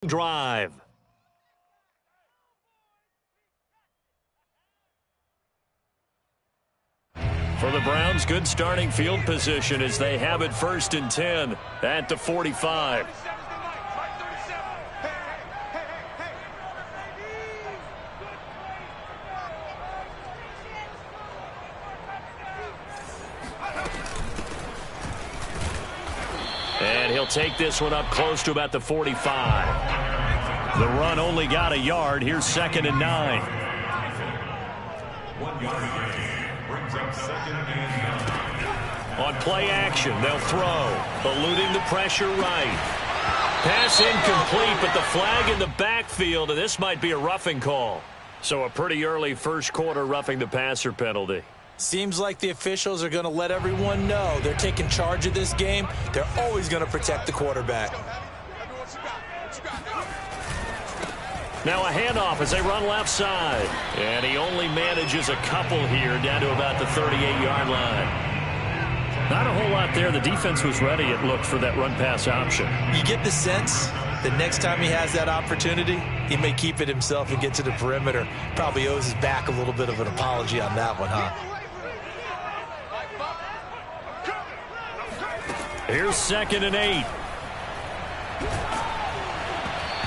drive. For the Browns, good starting field position as they have it 1st and 10 at the 45. And he'll take this one up close to about the 45. The run only got a yard. Here's 2nd and 9. 1 yard. Brings up 2nd and 9. On play action, they'll throw. Eluding the pressure right. Pass incomplete, but the flag in the backfield, and this might be a roughing call. So a pretty early first quarter roughing the passer penalty. Seems like the officials are going to let everyone know they're taking charge of this game. They're always going to protect the quarterback. Now a handoff as they run left side. And he only manages a couple here down to about the 38-yard line. Not a whole lot there. The defense was ready, it looked, for that run-pass option. You get the sense that next time he has that opportunity, he may keep it himself and get to the perimeter. Probably owes his back a little bit of an apology on that one, huh? Here's 2nd and 8.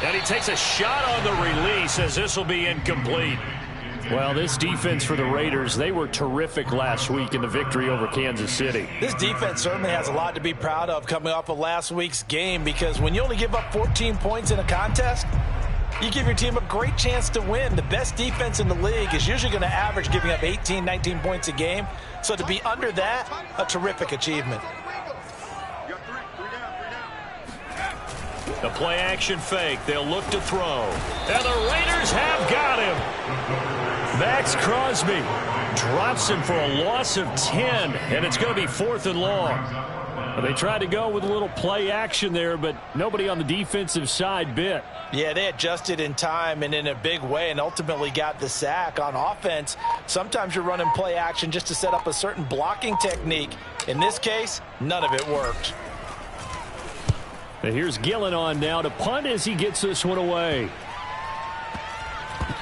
And he takes a shot on the release as this will be incomplete. Well, this defense for the Raiders, they were terrific last week in the victory over Kansas City. This defense certainly has a lot to be proud of coming off of last week's game, because when you only give up 14 points in a contest, you give your team a great chance to win. The best defense in the league is usually going to average giving up 18, 19 points a game. So to be under that, a terrific achievement. The play action fake. They'll look to throw. And the Raiders have got him. Max Crosby drops him for a loss of 10. And it's going to be 4th and long. They tried to go with a little play action there, but nobody on the defensive side bit. Yeah, they adjusted in time and in a big way and ultimately got the sack. On offense, sometimes you're running play action just to set up a certain blocking technique. In this case, none of it worked. And here's Gillen on now to punt as he gets this one away.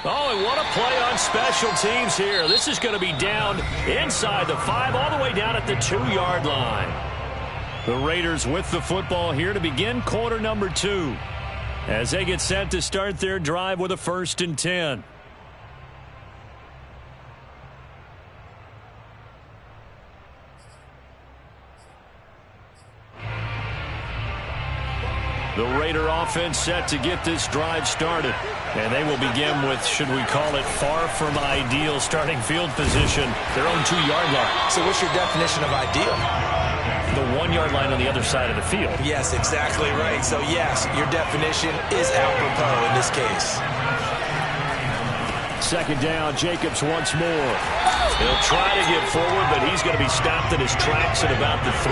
Oh, and what a play on special teams here. This is going to be down inside the 5, all the way down at the 2-yard line. The Raiders with the football here to begin quarter number 2, as they get set to start their drive with a 1st and 10. The Raider offense set to get this drive started. And they will begin with, should we call it, far from ideal starting field position, their own 2-yard line. So what's your definition of ideal? The 1-yard line on the other side of the field. Yes, exactly right. So yes, your definition is apropos in this case. 2nd down, Jacobs once more. He'll try to get forward, but he's going to be stopped in his tracks at about the 3.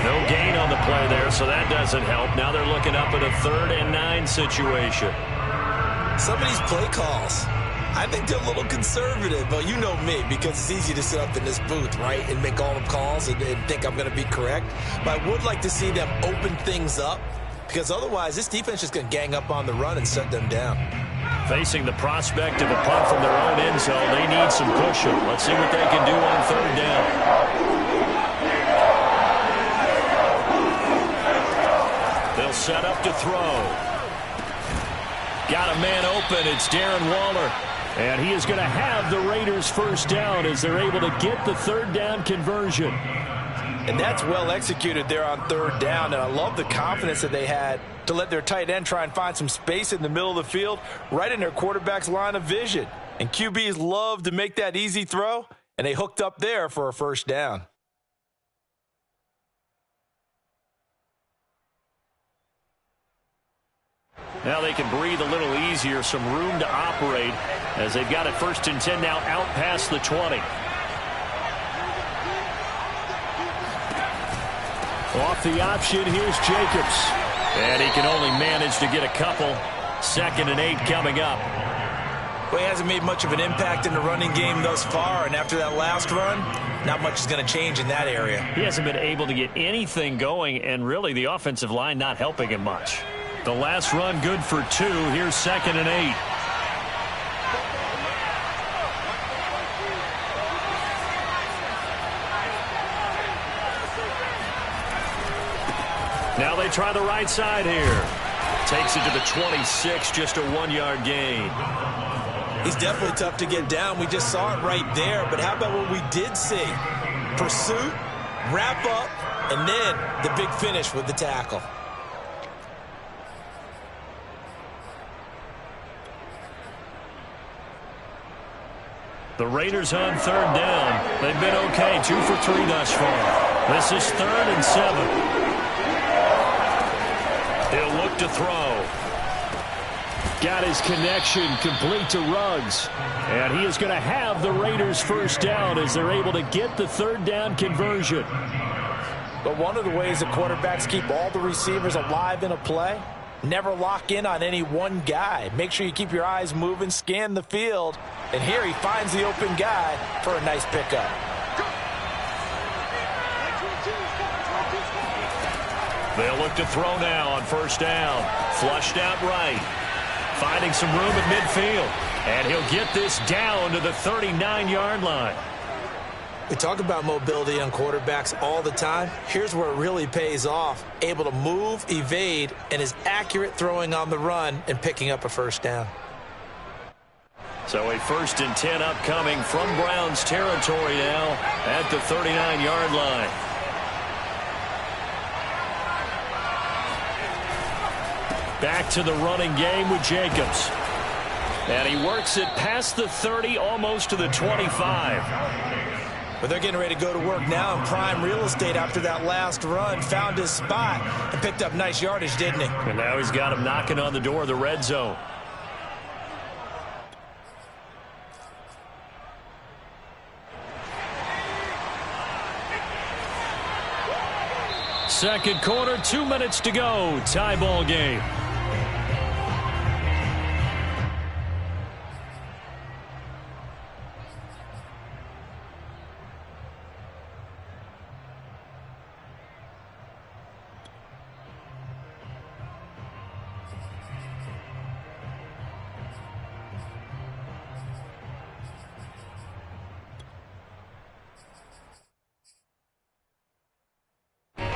No gain on the play there, so that doesn't help. Now they're looking up at a 3rd and 9 situation. Some of these play calls, I think they're a little conservative, but you know me, because it's easy to sit up in this booth, right, and make all the calls and think I'm going to be correct. But I would like to see them open things up, because otherwise this defense is going to gang up on the run and shut them down. Facing the prospect of a punt from their own end zone, they need some pushing. Let's see what they can do on 3rd down. They'll set up to throw. Got a man open. It's Darren Waller. And he is going to have the Raiders 1st down as they're able to get the 3rd down conversion. And that's well executed there on 3rd down. And I love the confidence that they had to let their tight end try and find some space in the middle of the field, right in their quarterback's line of vision. And QBs love to make that easy throw, and they hooked up there for a 1st down. Now they can breathe a little easier, some room to operate as they've got it 1st and 10 now out past the 20. Off the option, here's Jacobs. And he can only manage to get a couple. 2nd and 8 coming up. Well, he hasn't made much of an impact in the running game thus far, and after that last run, not much is going to change in that area. He hasn't been able to get anything going, and really the offensive line not helping him much. The last run good for 2. Here's 2nd and 8. Now they try the right side here. Takes it to the 26, just a 1-yard gain. He's definitely tough to get down. We just saw it right there. But how about what we did see? Pursuit, wrap up, and then the big finish with the tackle. The Raiders on 3rd down. They've been okay, 2 for 3 thus far. This is 3rd and 7. He'll look to throw. Got his connection complete to Ruggs. And he is going to have the Raiders first down as they're able to get the 3rd down conversion. But one of the ways the quarterbacks keep all the receivers alive in a play, never lock in on any one guy. Make sure you keep your eyes moving, scan the field. And here he finds the open guy for a nice pickup. They'll look to throw now on 1st down. Flushed out right. Finding some room at midfield. And he'll get this down to the 39-yard line. We talk about mobility on quarterbacks all the time. Here's where it really pays off. Able to move, evade, and is accurate throwing on the run and picking up a 1st down. So a 1st and 10 upcoming from Browns territory now at the 39-yard line. Back to the running game with Jacobs. And he works it past the 30, almost to the 25. But they're getting ready to go to work now in prime real estate after that last run. Found his spot and picked up nice yardage, didn't he? And now he's got him knocking on the door of the red zone. Second quarter, 2 minutes to go. Tie ball game.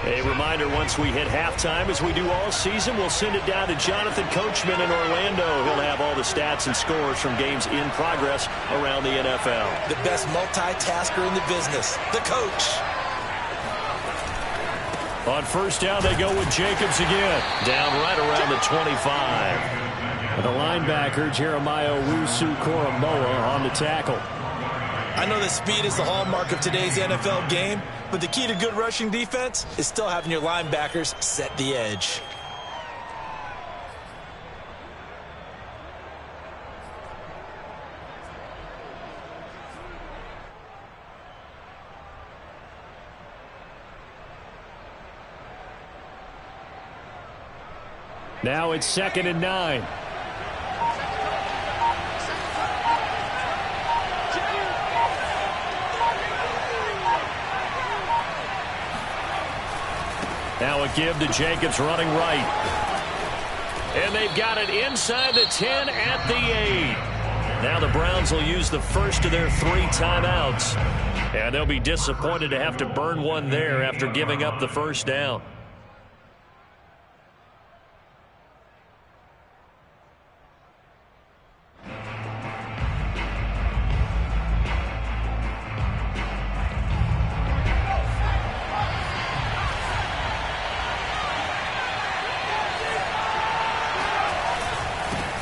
A reminder, once we hit halftime, as we do all season, we'll send it down to Jonathan Coachman in Orlando. He'll have all the stats and scores from games in progress around the NFL. The best multitasker in the business, the coach. On 1st down, they go with Jacobs again. Down right around the 25. The linebacker, Jeremiah Owusu-Koramoah, on the tackle. I know that speed is the hallmark of today's NFL game, but the key to good rushing defense is still having your linebackers set the edge. Now it's 2nd and 9. Now a give to Jacobs running right. And they've got it inside the 10 at the 8. Now the Browns will use the first of their 3 timeouts. And they'll be disappointed to have to burn one there after giving up the 1st down.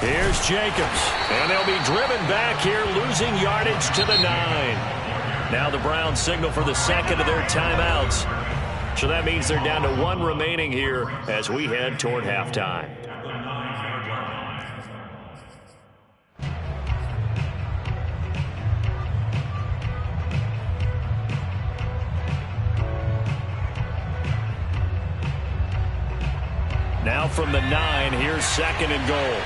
Here's Jacobs, and they'll be driven back here, losing yardage to the 9. Now the Browns signal for the 2nd of their timeouts. So that means they're down to 1 remaining here as we head toward halftime. Now from the 9, here's 2nd and goal.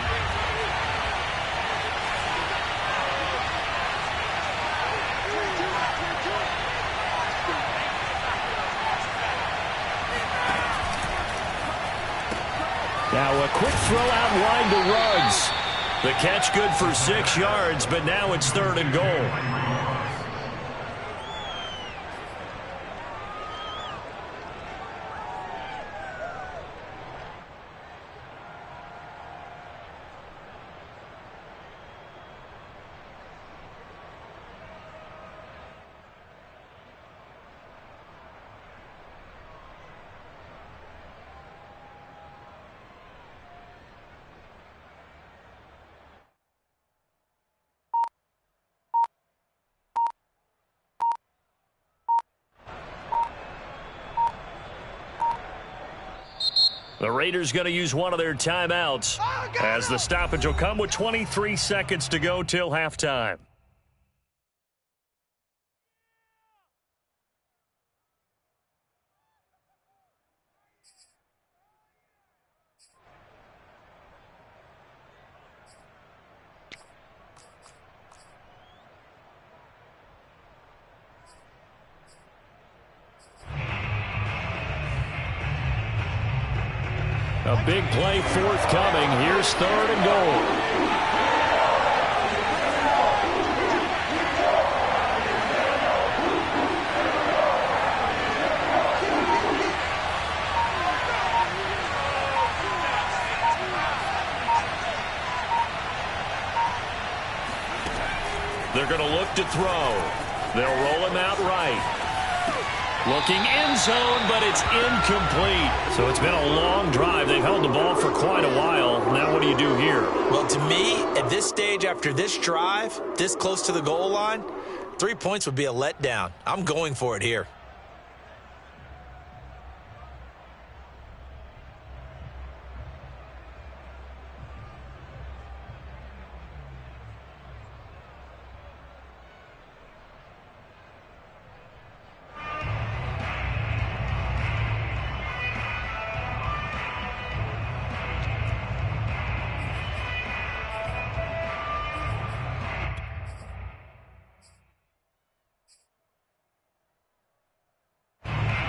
Now a quick throw out wide to Ruggs. The catch good for 6 yards, but now it's 3rd and goal. The Raiders going to use one of their timeouts as the stoppage will come with 23 seconds to go till halftime. A big play forthcoming. Here's 3rd and goal. They're going to look to throw. They'll roll him out right. Looking end zone, but it's incomplete. So it's been a long drive. They've held the ball for quite a while. Now what do you do here? Well, to me, at this stage after this drive, this close to the goal line, 3 points would be a letdown. I'm going for it here.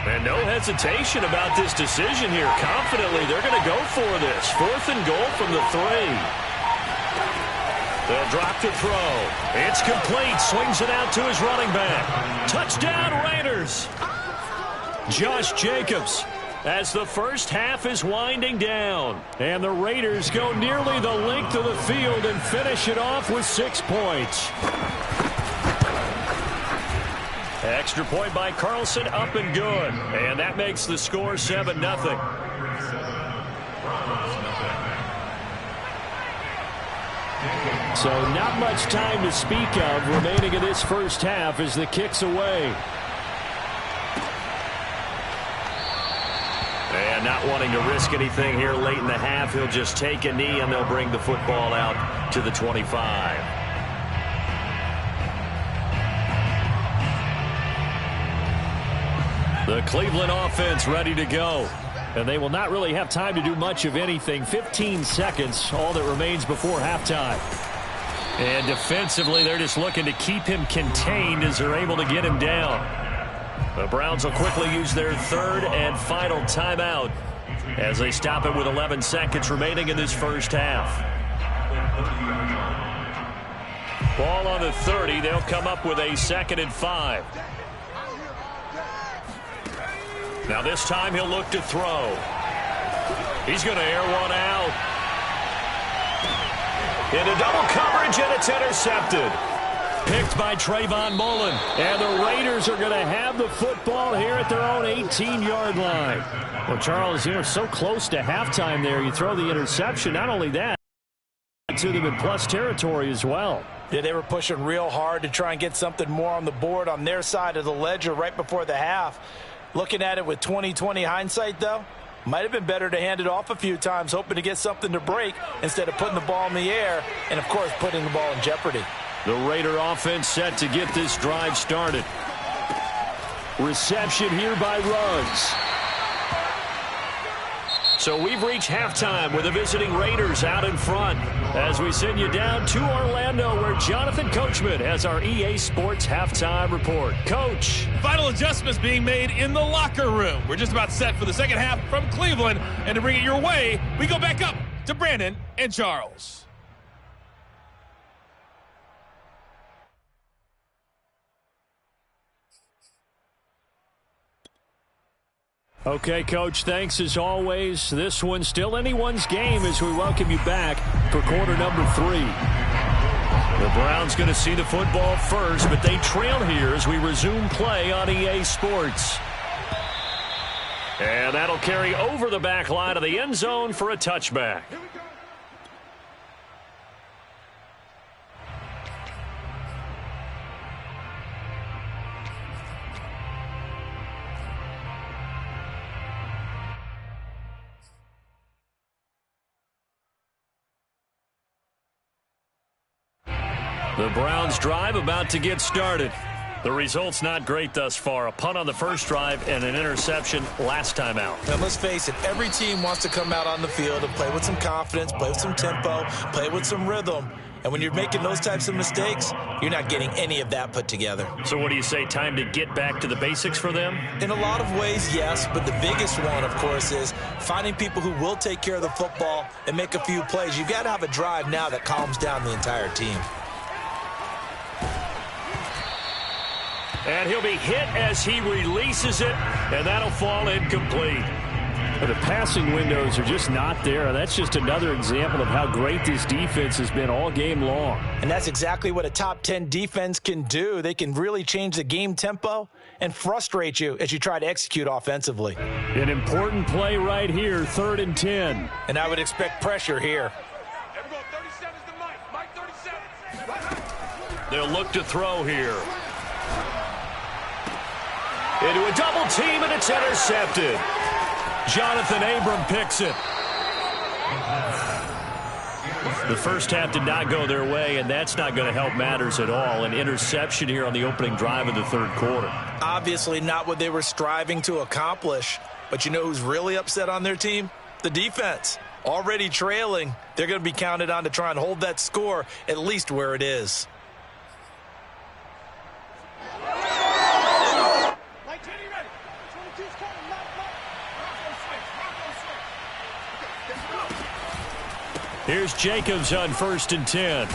And no hesitation about this decision here. Confidently, they're going to go for this. 4th and goal from the 3. They'll drop to throw. It's complete. Swings it out to his running back. Touchdown, Raiders. Josh Jacobs as the first half is winding down. And the Raiders go nearly the length of the field and finish it off with 6 points. Extra point by Carlson, up and good. And that makes the score 7-0. So not much time to speak of remaining in this first half as the kick's away. And not wanting to risk anything here late in the half, he'll just take a knee and they'll bring the football out to the 25. The Cleveland offense ready to go. And they will not really have time to do much of anything. 15 seconds, all that remains before halftime. And defensively, they're just looking to keep him contained as they're able to get him down. The Browns will quickly use their 3rd and final timeout as they stop it with 11 seconds remaining in this first half. Ball on the 30. They'll come up with a 2nd and 5. Now this time he'll look to throw. He's going to air one out. Into double coverage, and it's intercepted. Picked by Trayvon Mullen. And the Raiders are going to have the football here at their own 18-yard line. Well, Charles, you're so close to halftime there. You throw the interception. Not only that, to them in plus territory as well. Yeah, they were pushing real hard to try and get something more on the board on their side of the ledger right before the half. Looking at it with 20/20 hindsight, though, might have been better to hand it off a few times, hoping to get something to break instead of putting the ball in the air and, of course, putting the ball in jeopardy. The Raider offense set to get this drive started. Reception here by Ruggs. So we've reached halftime with the visiting Raiders out in front as we send you down to Orlando where Jonathan Coachman has our EA Sports halftime report. Coach. Final adjustments being made in the locker room. We're just about set for the second half from Cleveland. And to bring it your way, we go back up to Brandon and Charles. Okay, Coach, thanks as always. This one's still anyone's game as we welcome you back for quarter number 3. The Browns going to see the football first, but they trail here as we resume play on EA Sports. And that'll carry over the back line of the end zone for a touchback. The Browns drive about to get started. The result's not great thus far. A punt on the first drive and an interception last time out. And let's face it, every team wants to come out on the field and play with some confidence, play with some tempo, play with some rhythm. And when you're making those types of mistakes, you're not getting any of that put together. So what do you say, time to get back to the basics for them? In a lot of ways, yes, but the biggest one, of course, is finding people who will take care of the football and make a few plays. You've got to have a drive now that calms down the entire team. And he'll be hit as he releases it, and that'll fall incomplete. But the passing windows are just not there. That's just another example of how great this defense has been all game long. And that's exactly what a top 10 defense can do. They can really change the game tempo and frustrate you as you try to execute offensively. An important play right here, 3rd and 10. And I would expect pressure here. They'll look to throw here. Into a double team, and it's intercepted. Jonathan Abram picks it. The first half did not go their way, and that's not going to help matters at all. An interception here on the opening drive of the third quarter. Obviously not what they were striving to accomplish. But you know who's really upset on their team? The defense. Already trailing. They're going to be counted on to try and hold that score at least where it is. Here's Jacobs on 1st and 10.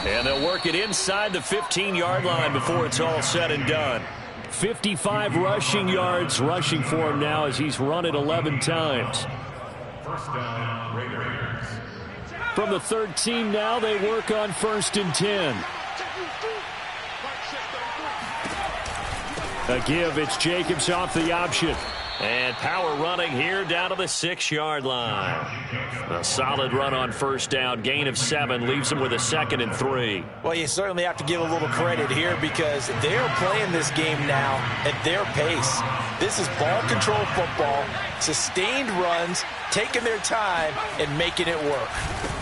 And they'll work it inside the 15-yard line before it's all said and done. 55 rushing yards rushing for him now as he's run it 11 times. First down, Raiders. From the 13 now, they work on 1st and 10. A give, it's Jacobs off the option. And power running here down to the 6-yard line. A solid run on first down. Gain of 7 leaves them with a 2nd and 3. Well, you certainly have to give a little credit here because they're playing this game now at their pace. This is ball control football, sustained runs, taking their time and making it work.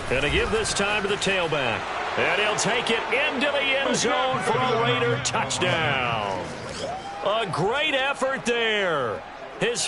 And to give this time to the tailback. And he'll take it into the end zone for a Raider touchdown. A great effort there. His